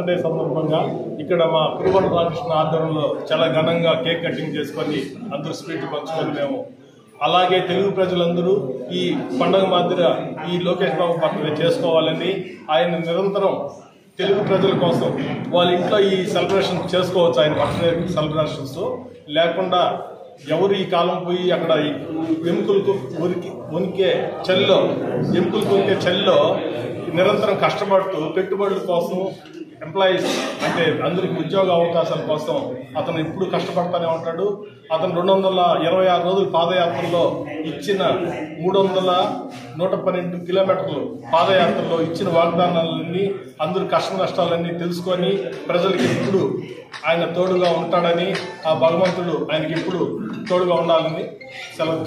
Birthday సందర్భంగా ఇక్కడ మా కురువన రామకృష్ణ ఆధ్వర్యంలో చాలా ఘనంగా కేక్ కటింగ్ చేసుకొని అందరూ స్వీట్ పంచుకొని మేము అలాగే తెలుగు ప్రజలందరూ ఈ పండుగ మాదిరి ఈ లోకేష్ బాబు బర్త్డే చేసుకోవాలని ఆయన నిరంతరం తెలుగు ప్రజల కోసం వాళ్ళ ఇంట్లో ఈ సెలబ్రేషన్ చేసుకోవచ్చు. ఆయన బర్త్డే సెలబ్రేషన్స్ లేకుండా ఎవరు ఈ కాలం పోయి అక్కడ ఎముకలకు వణికే చలిలో నిరంతరం కష్టపడుతూ పెట్టుబడుల కోసం ఎంప్లాయీస్ అంటే అందరికి ఉద్యోగ అవకాశాల కోసం అతను ఇప్పుడు కష్టపడతానే ఉంటాడు. అతను 226 రోజులు పాదయాత్రలో ఇచ్చిన 112 కిలోమీటర్లు పాదయాత్రలో ఇచ్చిన వాగ్దానాలన్నీ అందరూ కష్ట నష్టాలన్నీ తెలుసుకొని ప్రజలకి ఇప్పుడు ఆయన తోడుగా ఉంటాడని ఆ భగవంతుడు ఆయనకి ఇప్పుడు తోడుగా ఉండాలని సెలవు.